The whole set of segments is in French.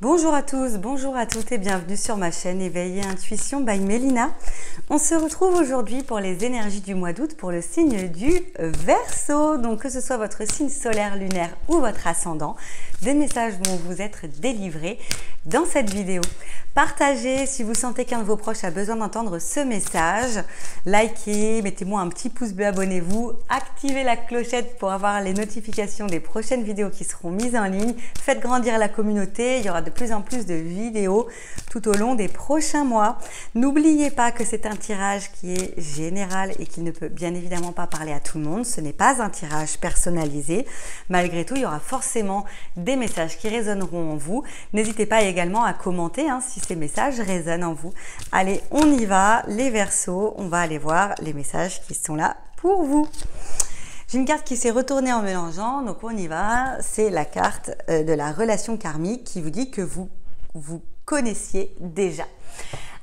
Bonjour à tous, bonjour à toutes et bienvenue sur ma chaîne Éveil et Intuition by Mélina. On se retrouve aujourd'hui pour les énergies du mois d'août pour le signe du Verseau. Donc que ce soit votre signe solaire, lunaire ou votre ascendant, des messages vont vous être délivrés dans cette vidéo. Partagez si vous sentez qu'un de vos proches a besoin d'entendre ce message. Likez, mettez-moi un petit pouce bleu, abonnez-vous, activez la clochette pour avoir les notifications des prochaines vidéos qui seront mises en ligne. Faites grandir la communauté, il y aura de plus en plus de vidéos tout au long des prochains mois. N'oubliez pas que c'est un tirage qui est général et qu'il ne peut bien évidemment pas parler à tout le monde. Ce n'est pas un tirage personnalisé. Malgré tout, il y aura forcément des messages qui résonneront en vous. N'hésitez pas également à commenter si ces messages résonnent en vous. Allez, on y va, les Verseaux, on va aller voir les messages qui sont là pour vous. J'ai une carte qui s'est retournée en mélangeant, donc on y va. C'est la carte de la relation karmique qui vous dit que vous connaissiez déjà.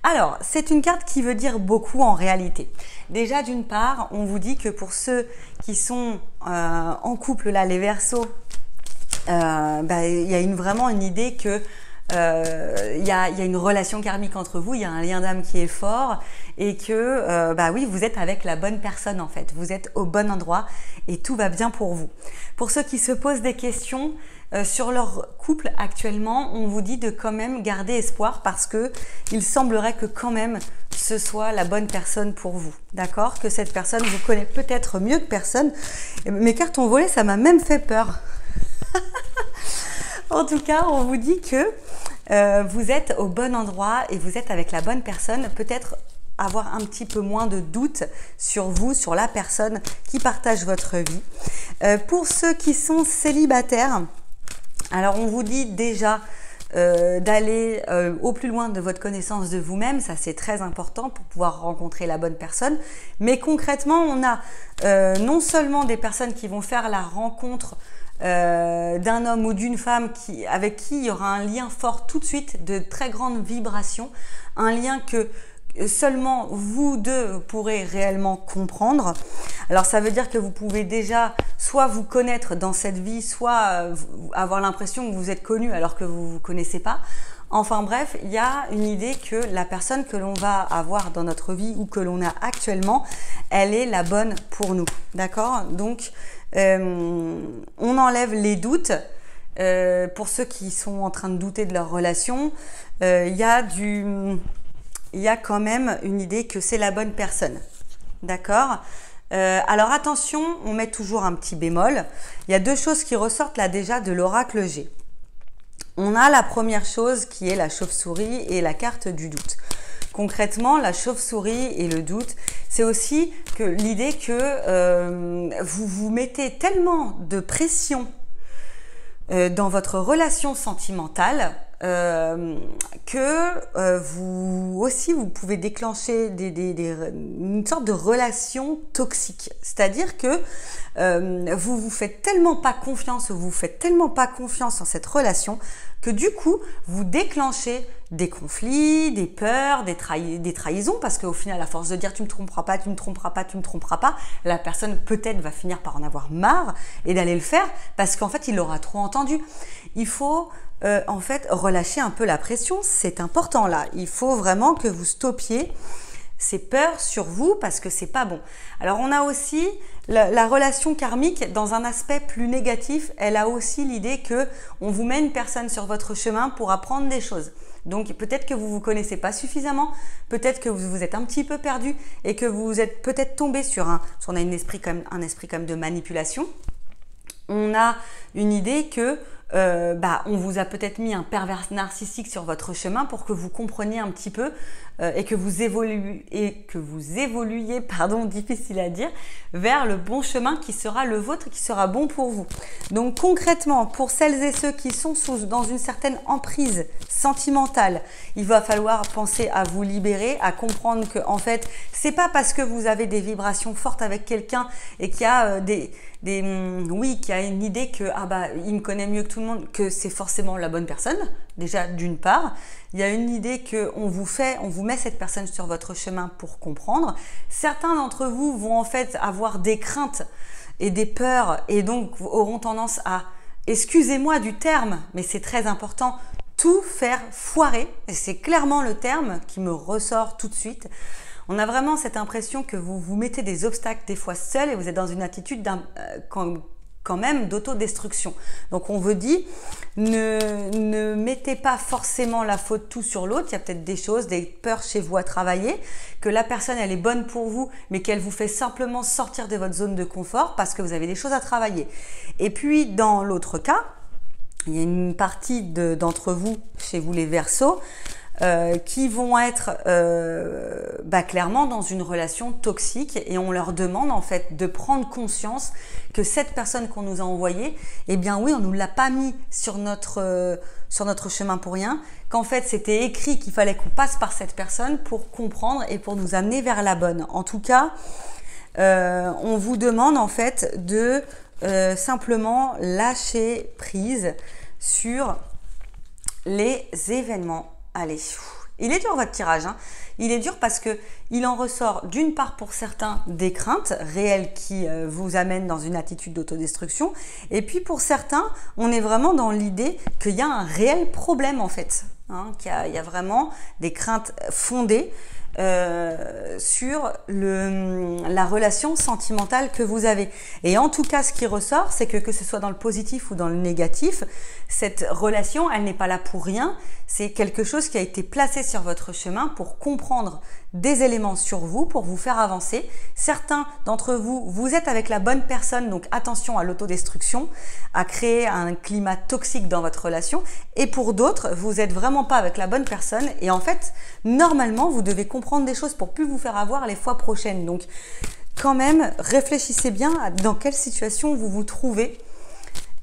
Alors, c'est une carte qui veut dire beaucoup en réalité. Déjà, d'une part, on vous dit que pour ceux qui sont en couple, là, les Verseaux, il y a vraiment une idée que il y a une relation karmique entre vous, il y a un lien d'âme qui est fort et que oui, vous êtes avec la bonne personne en fait, vous êtes au bon endroit et tout va bien pour vous. Pour ceux qui se posent des questions sur leur couple actuellement, on vous dit de quand même garder espoir parce que il semblerait que quand même ce soit la bonne personne pour vous, d'accord? Que cette personne vous connaît peut-être mieux que personne. Mes cartes ont volé, ça m'a même fait peur. En tout cas, on vous dit que vous êtes au bon endroit et vous êtes avec la bonne personne. Peut-être avoir un petit peu moins de doute sur vous, sur la personne qui partage votre vie. Pour ceux qui sont célibataires, alors on vous dit déjà d'aller au plus loin de votre connaissance de vous-même. Ça, c'est très important pour pouvoir rencontrer la bonne personne. Mais concrètement, on a non seulement des personnes qui vont faire la rencontre d'un homme ou d'une femme avec qui il y aura un lien fort tout de suite, de très grande vibration, un lien que seulement vous deux pourrez réellement comprendre. Alors ça veut dire que vous pouvez déjà soit vous connaître dans cette vie, soit avoir l'impression que vous êtes connu alors que vous ne vous connaissez pas. Enfin bref, il y a une idée que la personne que l'on va avoir dans notre vie ou que l'on a actuellement, elle est la bonne pour nous. D'accord? Donc, on enlève les doutes. Pour ceux qui sont en train de douter de leur relation, il y a quand même une idée que c'est la bonne personne. D'accord? Alors attention, on met toujours un petit bémol. Il y a deux choses qui ressortent là déjà de l'oracle G. On a la première chose qui est la chauve-souris et la carte du doute. Concrètement, la chauve-souris et le doute, c'est aussi que l'idée que vous vous mettez tellement de pression dans votre relation sentimentale que vous pouvez déclencher une sorte de relation toxique. C'est-à-dire que vous vous faites tellement pas confiance en cette relation que du coup, vous déclenchez des conflits, des peurs, des trahisons, parce qu'au final, à force de dire tu me tromperas pas, tu me tromperas pas, tu me tromperas pas, la personne peut-être va finir par en avoir marre et d'aller le faire parce qu'en fait, il l'aura trop entendu. Il faut en fait relâcher un peu la pression, c'est important là. Il faut vraiment que vous stoppiez ces peurs sur vous parce que c'est pas bon. Alors on a aussi la relation karmique dans un aspect plus négatif. Elle a aussi l'idée que on vous met une personne sur votre chemin pour apprendre des choses. Donc peut-être que vous connaissez pas suffisamment, peut-être que vous êtes un petit peu perdu et que vous êtes peut-être tombé sur un esprit comme de manipulation. On a une idée que on vous a peut-être mis un pervers narcissique sur votre chemin pour que vous compreniez un petit peu et que vous évoluiez, difficile à dire, vers le bon chemin qui sera le vôtre et qui sera bon pour vous. Donc concrètement, pour celles et ceux qui sont dans une certaine emprise sentimentale, il va falloir penser à vous libérer, à comprendre que en fait, c'est pas parce que vous avez des vibrations fortes avec quelqu'un et qu'il y a qu'il y a une idée que il me connaît mieux que tout le monde, que c'est forcément la bonne personne. Déjà d'une part, il y a une idée que on vous met cette personne sur votre chemin pour comprendre. Certains d'entre vous vont en fait avoir des craintes et des peurs et donc auront tendance à, excusez-moi du terme, mais c'est très important, tout faire foirer. Et c'est clairement le terme qui me ressort tout de suite. On a vraiment cette impression que vous vous mettez des obstacles des fois seul et vous êtes dans une attitude quand même d'autodestruction. Donc on vous dit, ne mettez pas forcément la faute tout sur l'autre. Il y a peut-être des choses, des peurs chez vous à travailler, que la personne elle est bonne pour vous, mais qu'elle vous fait simplement sortir de votre zone de confort parce que vous avez des choses à travailler. Et puis dans l'autre cas, il y a une partie d'entre vous, chez vous les Verseaux, qui vont être clairement dans une relation toxique et on leur demande en fait de prendre conscience que cette personne qu'on nous a envoyée, eh bien oui, on nous l'a pas mis sur notre chemin pour rien, qu'en fait c'était écrit qu'il fallait qu'on passe par cette personne pour comprendre et pour nous amener vers la bonne. En tout cas, on vous demande en fait de simplement lâcher prise sur les événements. Allez, il est dur votre tirage, hein. Il est dur parce que il en ressort d'une part pour certains des craintes réelles qui vous amènent dans une attitude d'autodestruction et puis pour certains, on est vraiment dans l'idée qu'il y a un réel problème en fait, hein, qu'il y a vraiment des craintes fondées sur la relation sentimentale que vous avez. Et en tout cas, ce qui ressort, c'est que ce soit dans le positif ou dans le négatif, cette relation, elle n'est pas là pour rien. C'est quelque chose qui a été placé sur votre chemin pour comprendre des éléments sur vous, pour vous faire avancer. Certains d'entre vous, vous êtes avec la bonne personne, donc attention à l'autodestruction, à créer un climat toxique dans votre relation. Et pour d'autres, vous n'êtes vraiment pas avec la bonne personne. Et en fait, normalement, vous devez comprendre des choses pour plus vous faire avoir les fois prochaines. Donc, quand même, réfléchissez bien à dans quelle situation vous vous trouvez.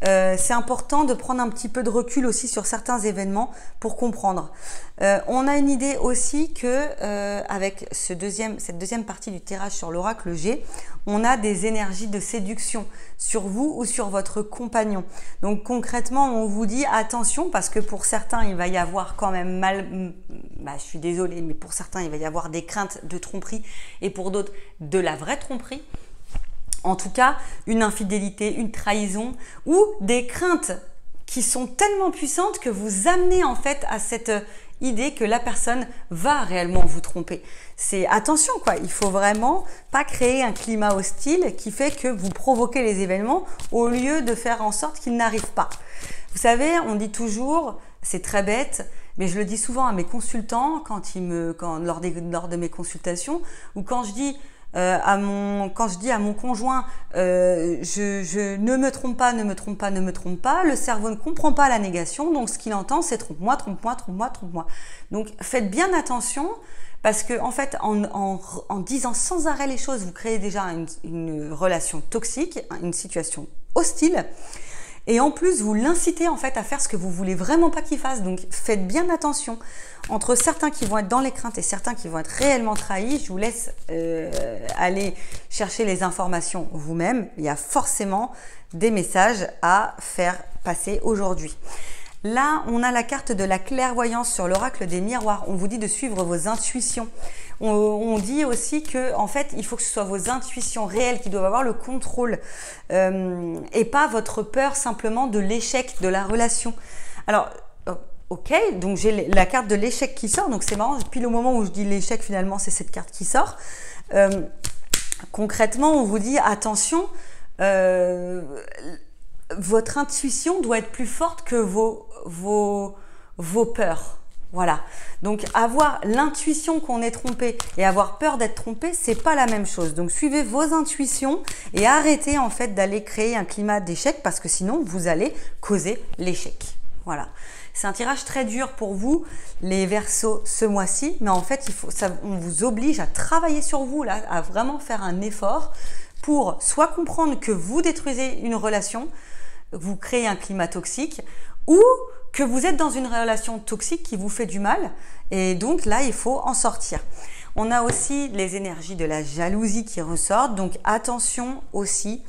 C'est important de prendre un petit peu de recul aussi sur certains événements pour comprendre. On a une idée aussi que avec cette deuxième partie du tirage sur l'oracle G, on a des énergies de séduction sur vous ou sur votre compagnon. Donc concrètement, on vous dit attention parce que pour certains, il va y avoir quand même je suis désolée, mais pour certains, il va y avoir des craintes de tromperie et pour d'autres, de la vraie tromperie. En tout cas, une infidélité, une trahison ou des craintes qui sont tellement puissantes que vous amenez en fait à cette idée que la personne va réellement vous tromper. C'est attention quoi, il faut vraiment pas créer un climat hostile qui fait que vous provoquez les événements au lieu de faire en sorte qu'ils n'arrivent pas. Vous savez, on dit toujours, c'est très bête, mais je le dis souvent à mes consultants lors de mes consultations ou quand je dis quand je dis à mon conjoint je ne me trompe pas, ne me trompe pas, ne me trompe pas, le cerveau ne comprend pas la négation, donc ce qu'il entend c'est trompe-moi, trompe-moi, trompe-moi, trompe-moi. Donc faites bien attention parce que en fait en disant sans arrêt les choses, vous créez déjà une relation toxique, une situation hostile. Et en plus, vous l'incitez en fait à faire ce que vous voulez vraiment pas qu'il fasse. Donc, faites bien attention. Entre certains qui vont être dans les craintes et certains qui vont être réellement trahis, je vous laisse aller chercher les informations vous-même. Il y a forcément des messages à faire passer aujourd'hui. Là, on a la carte de la clairvoyance sur l'oracle des miroirs. On vous dit de suivre vos intuitions. On dit aussi que, en fait, il faut que ce soit vos intuitions réelles qui doivent avoir le contrôle et pas votre peur simplement de l'échec de la relation. Alors, ok, donc j'ai la carte de l'échec qui sort. Donc c'est marrant, pile au moment où je dis l'échec, finalement, c'est cette carte qui sort. Concrètement, on vous dit attention. Votre intuition doit être plus forte que vos peurs. Voilà. Donc, avoir l'intuition qu'on est trompé et avoir peur d'être trompé, c'est pas la même chose. Donc, suivez vos intuitions et arrêtez en fait d'aller créer un climat d'échec parce que sinon, vous allez causer l'échec. Voilà. C'est un tirage très dur pour vous, les Verseaux, ce mois-ci. Mais en fait, on vous oblige à travailler sur vous, là, à vraiment faire un effort pour soit comprendre que vous détruisez une relation, vous créez un climat toxique ou que vous êtes dans une relation toxique qui vous fait du mal et donc là, il faut en sortir. On a aussi les énergies de la jalousie qui ressortent, donc attention aussi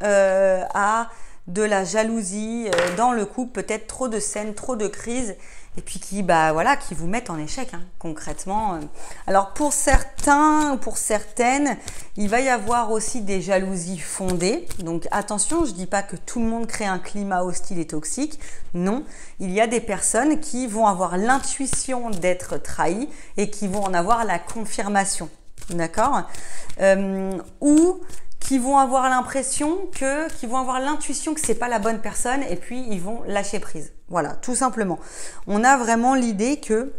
à de la jalousie dans le couple, peut-être trop de scènes, trop de crises, et puis qui, voilà, qui vous mettent en échec, hein, concrètement. Alors pour certains ou pour certaines, il va y avoir aussi des jalousies fondées. Donc attention, je ne dis pas que tout le monde crée un climat hostile et toxique. Non, il y a des personnes qui vont avoir l'intuition d'être trahies et qui vont en avoir la confirmation. D'accord, ou qui vont avoir l'intuition que c'est pas la bonne personne et puis ils vont lâcher prise. Voilà, tout simplement. On a vraiment l'idée que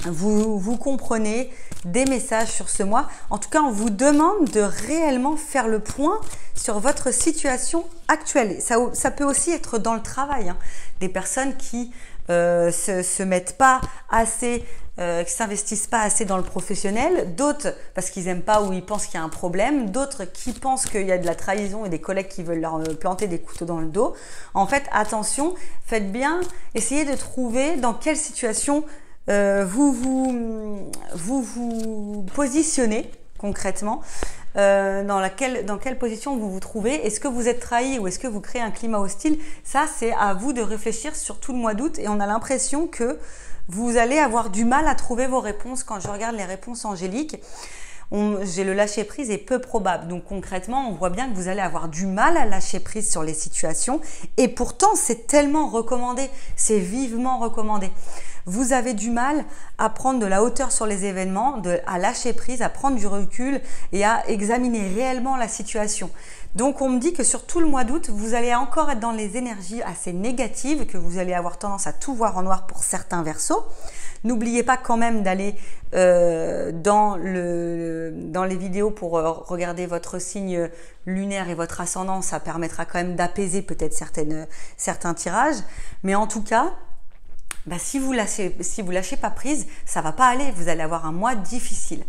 vous comprenez des messages sur ce mois. En tout cas, on vous demande de réellement faire le point sur votre situation actuelle. Ça peut aussi être dans le travail, hein. Des personnes qui se mettent pas assez, qui s'investissent pas assez dans le professionnel, d'autres parce qu'ils aiment pas ou ils pensent qu'il y a un problème, d'autres qui pensent qu'il y a de la trahison et des collègues qui veulent leur planter des couteaux dans le dos. En fait, attention, faites bien, essayez de trouver dans quelle situation vous positionnez concrètement, dans quelle position vous vous trouvez. Est-ce que vous êtes trahi ou est-ce que vous créez un climat hostile? Ça, c'est à vous de réfléchir sur tout le mois d'août et on a l'impression que vous allez avoir du mal à trouver vos réponses. Quand je regarde les réponses angéliques, j'ai le lâcher prise est peu probable. Donc concrètement, on voit bien que vous allez avoir du mal à lâcher prise sur les situations et pourtant, c'est tellement recommandé, c'est vivement recommandé. Vous avez du mal à prendre de la hauteur sur les événements, à lâcher prise, à prendre du recul et à examiner réellement la situation. Donc on me dit que sur tout le mois d'août, vous allez encore être dans les énergies assez négatives, que vous allez avoir tendance à tout voir en noir pour certains Verseaux. N'oubliez pas quand même d'aller dans les vidéos pour regarder votre signe lunaire et votre ascendant. Ça permettra quand même d'apaiser peut-être certains tirages. Mais en tout cas, si vous lâchez pas prise, ça va pas aller. Vous allez avoir un mois difficile.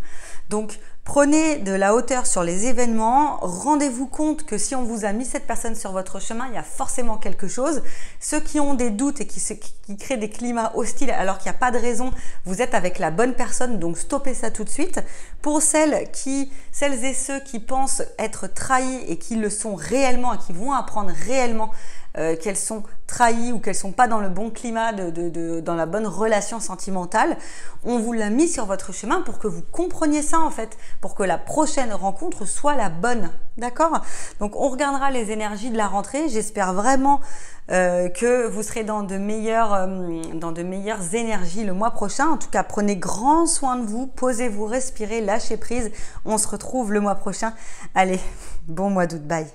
Donc, prenez de la hauteur sur les événements. Rendez-vous compte que si on vous a mis cette personne sur votre chemin, il y a forcément quelque chose. Ceux qui ont des doutes et qui créent des climats hostiles alors qu'il n'y a pas de raison, vous êtes avec la bonne personne. Donc, stoppez ça tout de suite. Pour celles et ceux qui pensent être trahis et qui le sont réellement et qui vont apprendre réellement qu'elles sont trahies ou qu'elles sont pas dans le bon climat, dans la bonne relation sentimentale, on vous l'a mis sur votre chemin pour que vous compreniez ça en fait, pour que la prochaine rencontre soit la bonne, d'accord? Donc on regardera les énergies de la rentrée, j'espère vraiment que vous serez dans de meilleures énergies le mois prochain. En tout cas, prenez grand soin de vous, posez-vous, respirez, lâchez prise, on se retrouve le mois prochain. Allez, bon mois d'août, bye.